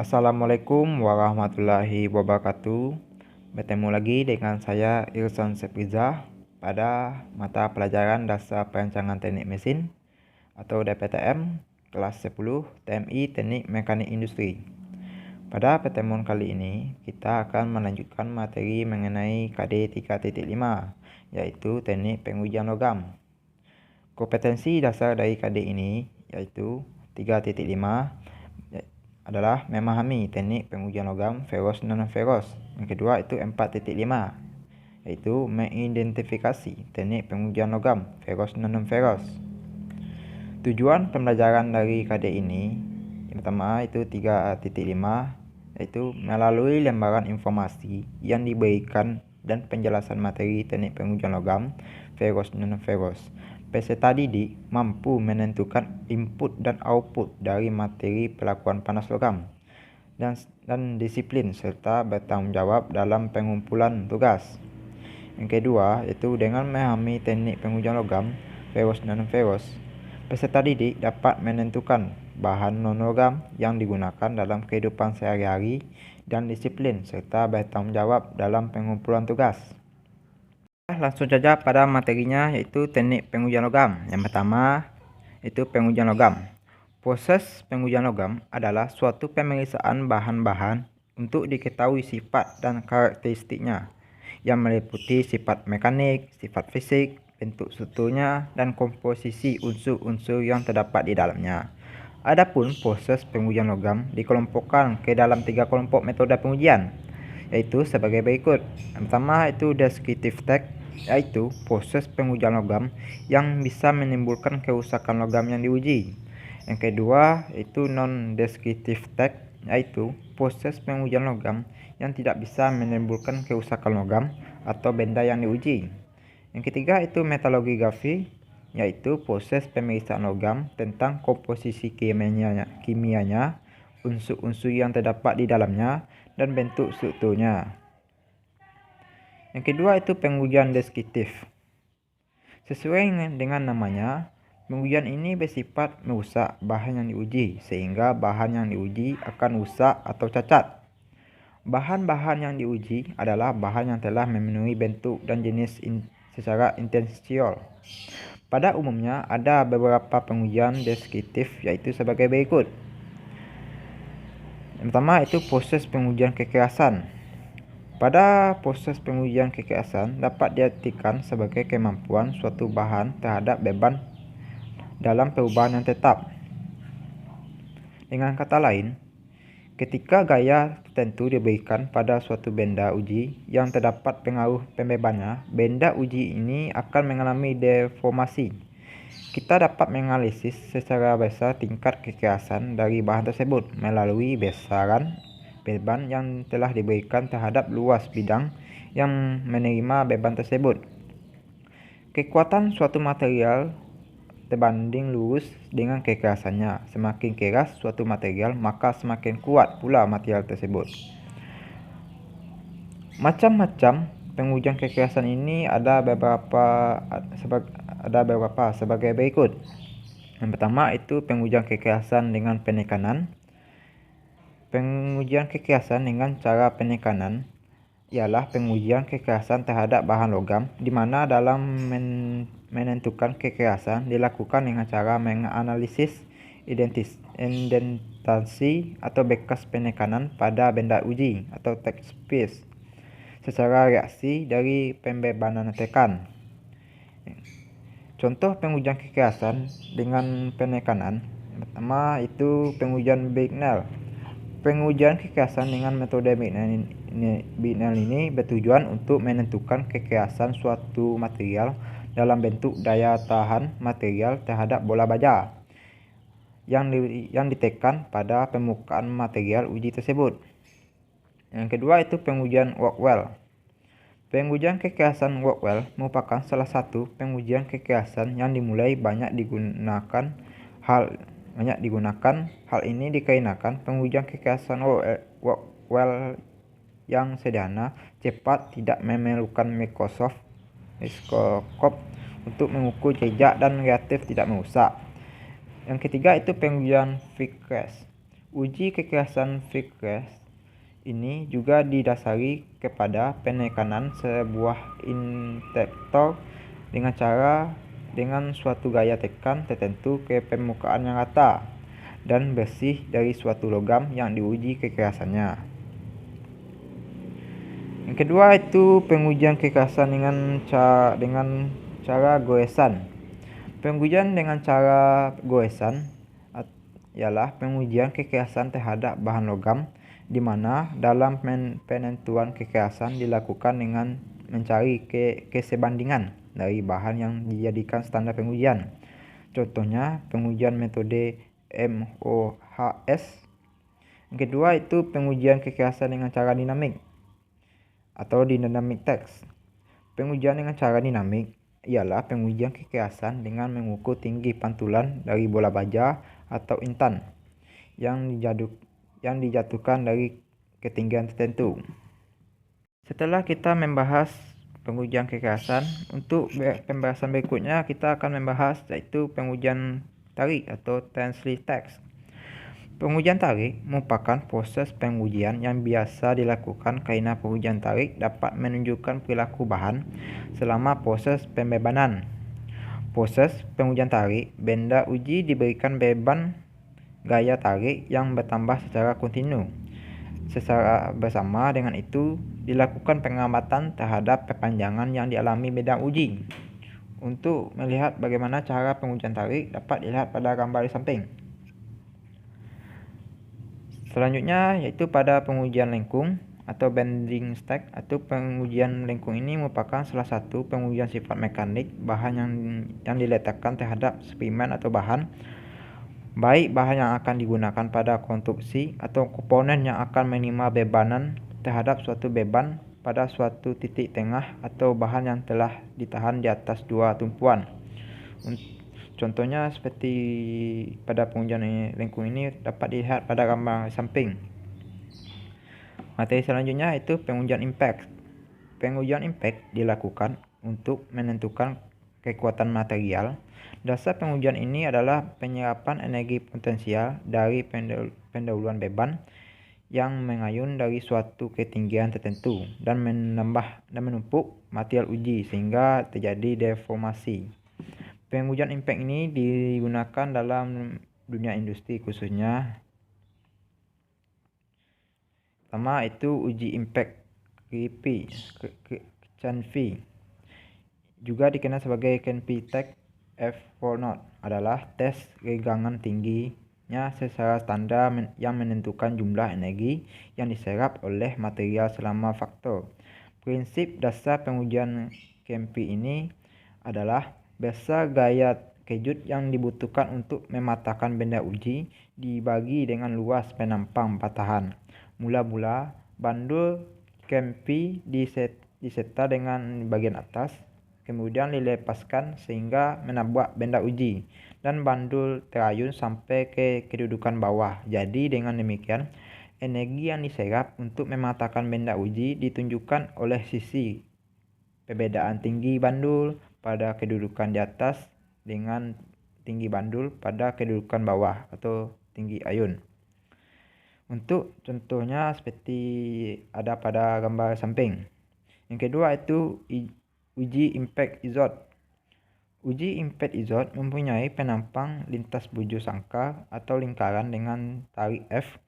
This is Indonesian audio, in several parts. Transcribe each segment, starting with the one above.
Assalamualaikum warahmatullahi wabarakatuh. Bertemu lagi dengan saya Irsan Seprizah pada mata pelajaran Dasar Perancangan Teknik Mesin atau DPTM kelas 10 TMI Teknik Mekanik Industri. Pada pertemuan kali ini kita akan melanjutkan materi mengenai KD 3.5 yaitu Teknik Pengujian Logam. Kompetensi dasar dari KD ini yaitu 3.5 adalah memahami teknik pengujian logam ferros non-ferros. Yang kedua itu 4.5 yaitu mengidentifikasi teknik pengujian logam ferros non-ferros. Tujuan pembelajaran dari KD ini yang pertama itu 3.5 yaitu melalui lembaran informasi yang diberikan dan penjelasan materi teknik pengujian logam ferros non-ferros. Peserta didik mampu menentukan input dan output dari materi pelakuan panas logam dan disiplin serta bertanggung jawab dalam pengumpulan tugas. Yang kedua yaitu dengan memahami teknik pengujian logam ferros non-ferros, peserta didik dapat menentukan bahan non-logam yang digunakan dalam kehidupan sehari-hari dan disiplin serta bertanggung jawab dalam pengumpulan tugas. Langsung saja pada materinya yaitu teknik pengujian logam. Yang pertama itu pengujian logam. Proses pengujian logam adalah suatu pemeriksaan bahan-bahan untuk diketahui sifat dan karakteristiknya yang meliputi sifat mekanik, sifat fisik, bentuk strukturnya, dan komposisi unsur-unsur yang terdapat di dalamnya. Adapun proses pengujian logam dikelompokkan ke dalam 3 kelompok metode pengujian yaitu sebagai berikut. Yang pertama itu descriptive test, yaitu proses pengujian logam yang bisa menimbulkan kerusakan logam yang diuji. Yang kedua itu non-descriptive test, yaitu proses pengujian logam yang tidak bisa menimbulkan kerusakan logam atau benda yang diuji. Yang ketiga itu metalografi, yaitu proses pemeriksaan logam tentang komposisi kimianya, unsur-unsur yang terdapat di dalamnya, dan bentuk strukturnya. Yang kedua itu pengujian deskriptif. Sesuai dengan namanya, pengujian ini bersifat merusak bahan yang diuji sehingga bahan yang diuji akan rusak atau cacat. Bahan-bahan yang diuji adalah bahan yang telah memenuhi bentuk dan jenis secara intensional. Pada umumnya ada beberapa pengujian deskriptif yaitu sebagai berikut. Yang pertama itu proses pengujian kekerasan. Pada proses pengujian kekerasan dapat diartikan sebagai kemampuan suatu bahan terhadap beban dalam perubahan yang tetap. Dengan kata lain, ketika gaya tertentu diberikan pada suatu benda uji yang terdapat pengaruh pembebannya, benda uji ini akan mengalami deformasi. Kita dapat menganalisis secara besar tingkat kekerasan dari bahan tersebut melalui besaran beban yang telah diberikan terhadap luas bidang yang menerima beban tersebut. Kekuatan suatu material terbanding lurus dengan kekerasannya. Semakin keras suatu material, maka semakin kuat pula material tersebut. Macam-macam pengujian kekerasan ini ada beberapa sebagai berikut. Yang pertama itu pengujian kekerasan dengan penekanan. Pengujian kekerasan dengan cara penekanan ialah pengujian kekerasan terhadap bahan logam di mana dalam menentukan kekerasan dilakukan dengan cara menganalisis indentasi atau bekas penekanan pada benda uji atau test piece secara reaksi dari pembebanan tekan. Contoh pengujian kekerasan dengan penekanan pertama itu pengujian Bignell. Pengujian kekerasan dengan metode Bignell ini bertujuan untuk menentukan kekerasan suatu material dalam bentuk daya tahan material terhadap bola baja yang ditekan pada permukaan material uji tersebut. Yang kedua itu pengujian Rockwell. Pengujian kekerasan Rockwell merupakan salah satu pengujian kekerasan yang dimulai banyak digunakan. Hal ini dikarenakan pengujian kekerasan Rockwell yang sederhana, cepat, tidak memerlukan mikroskop untuk mengukur jejak dan reaktif tidak merusak. Yang ketiga itu pengujian Vickers. Uji kekerasan Vickers ini juga didasari kepada penekanan sebuah induktor dengan suatu gaya tekan tertentu ke permukaan yang rata dan bersih dari suatu logam yang diuji kekerasannya. Yang kedua itu pengujian kekerasan dengan cara goresan. Pengujian dengan cara goresan ialah pengujian kekerasan terhadap bahan logam, di mana dalam penentuan kekerasan dilakukan dengan mencari kesebandingan dari bahan yang dijadikan standar pengujian. Contohnya pengujian metode MOHS. Yang kedua itu pengujian kekerasan dengan cara dinamik atau dynamic test. Pengujian dengan cara dinamik ialah pengujian kekerasan dengan mengukur tinggi pantulan dari bola baja atau intan yang dijatuhkan dari ketinggian tertentu. Setelah kita membahas pengujian kekerasan, untuk pembahasan berikutnya kita akan membahas yaitu pengujian tarik atau tensile test. Pengujian tarik merupakan proses pengujian yang biasa dilakukan karena pengujian tarik dapat menunjukkan perilaku bahan selama proses pembebanan. Proses pengujian tarik, benda uji diberikan beban gaya tarik yang bertambah secara kontinu. Secara bersama dengan itu, dilakukan pengamatan terhadap perpanjangan yang dialami benda uji. Untuk melihat bagaimana cara pengujian tarik dapat dilihat pada gambar di samping. Selanjutnya yaitu pada pengujian lengkung atau bending stack. Atau pengujian lengkung ini merupakan salah satu pengujian sifat mekanik bahan yang diletakkan terhadap spesimen atau bahan, baik bahan yang akan digunakan pada konstruksi atau komponen yang akan menerima bebanan terhadap suatu beban pada suatu titik tengah atau bahan yang telah ditahan di atas dua tumpuan. Contohnya seperti pada pengujian lengkung ini dapat dilihat pada gambar samping. Materi selanjutnya itu pengujian impact. Pengujian impact dilakukan untuk menentukan kekuatan material. Dasar pengujian ini adalah penyerapan energi potensial dari pendahuluan beban yang mengayun dari suatu ketinggian tertentu dan menumpuk material uji sehingga terjadi deformasi. Pengujian impact ini digunakan dalam dunia industri khususnya. Pertama itu uji impact CANV, juga dikenal sebagai CANV Tech F4 adalah tes regangan tingginya secara standar yang menentukan jumlah energi yang diserap oleh material selama faktor. Prinsip dasar pengujian CANV ini adalah besar gaya kejut yang dibutuhkan untuk mematahkan benda uji dibagi dengan luas penampang patahan. Mula-mula, bandul CANV diseta dengan bagian atas, kemudian dilepaskan sehingga menabrak benda uji, dan bandul terayun sampai ke kedudukan bawah. Jadi dengan demikian, energi yang diserap untuk mematahkan benda uji ditunjukkan oleh sisi perbedaan tinggi bandul pada kedudukan di atas dengan tinggi bandul pada kedudukan bawah atau tinggi ayun. Untuk contohnya seperti ada pada gambar samping. Yang kedua itu uji impact izot. Uji impact izot mempunyai penampang lintas bujur sangkar atau lingkaran dengan tarik F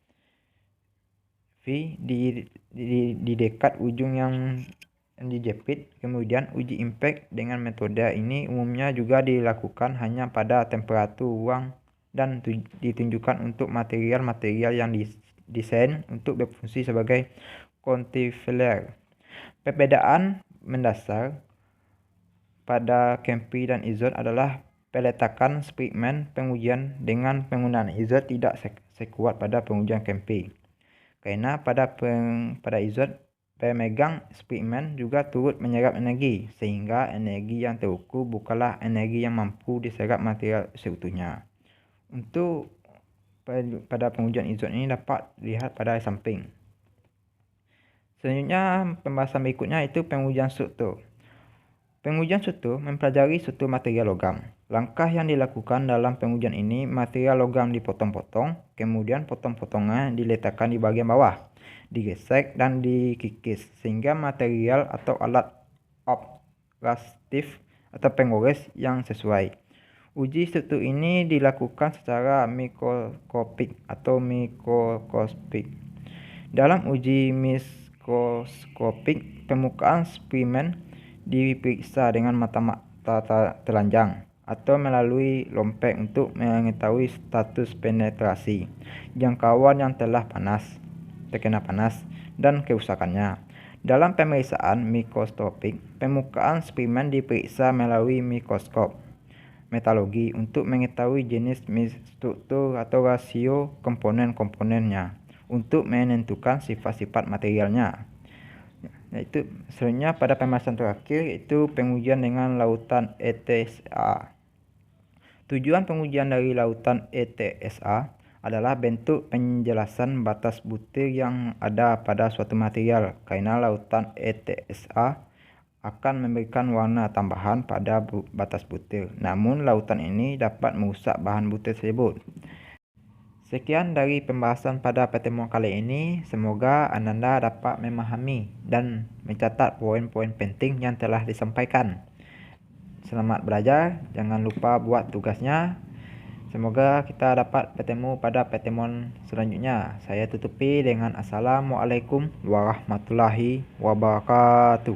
V di dekat ujung yang dijepit. Kemudian uji impact dengan metode ini umumnya juga dilakukan hanya pada temperatur ruang dan ditunjukkan untuk material-material yang didesain untuk berfungsi sebagai contilever. Perbedaan mendasar pada CANV dan izot adalah peletakan spesimen pengujian dengan penggunaan izot tidak sekuat pada pengujian CANV. Karena pada izot, pemegang spesimen juga turut menyerap energi, sehingga energi yang terukur bukanlah energi yang mampu diserap material seutuhnya. Untuk pada pengujian izot ini dapat dilihat pada samping. Selanjutnya, pembahasan berikutnya itu pengujian struktur. Pengujian struktur mempelajari struktur material logam. Langkah yang dilakukan dalam pengujian ini, material logam dipotong-potong, kemudian potong-potongnya diletakkan di bagian bawah, digesek dan dikikis, sehingga material atau alat abrasif atau penggores yang sesuai. Uji struktur ini dilakukan secara mikroskopik atau mikroskopik. Dalam uji mikroskopik, permukaan spesimen diperiksa dengan mata telanjang atau melalui lompek untuk mengetahui status penetrasi, jangkauan yang telah terkena panas, dan kerusakannya. Dalam pemeriksaan mikroskopik, permukaan spesimen diperiksa melalui mikroskop metalurgi untuk mengetahui jenis, struktur, atau rasio komponen-komponennya untuk menentukan sifat-sifat materialnya. Yaitu selanjutnya pada pembahasan terakhir yaitu pengujian dengan lautan ETSA. Tujuan pengujian dari lautan ETSA adalah bentuk penjelasan batas butir yang ada pada suatu material, karena lautan ETSA akan memberikan warna tambahan pada batas butir. Namun lautan ini dapat merusak bahan butir tersebut. Sekian dari pembahasan pada pertemuan kali ini. Semoga Anda dapat memahami dan mencatat poin-poin penting yang telah disampaikan. Selamat belajar, jangan lupa buat tugasnya. Semoga kita dapat bertemu pada pertemuan selanjutnya. Saya tutupi dengan Assalamualaikum warahmatullahi wabarakatuh.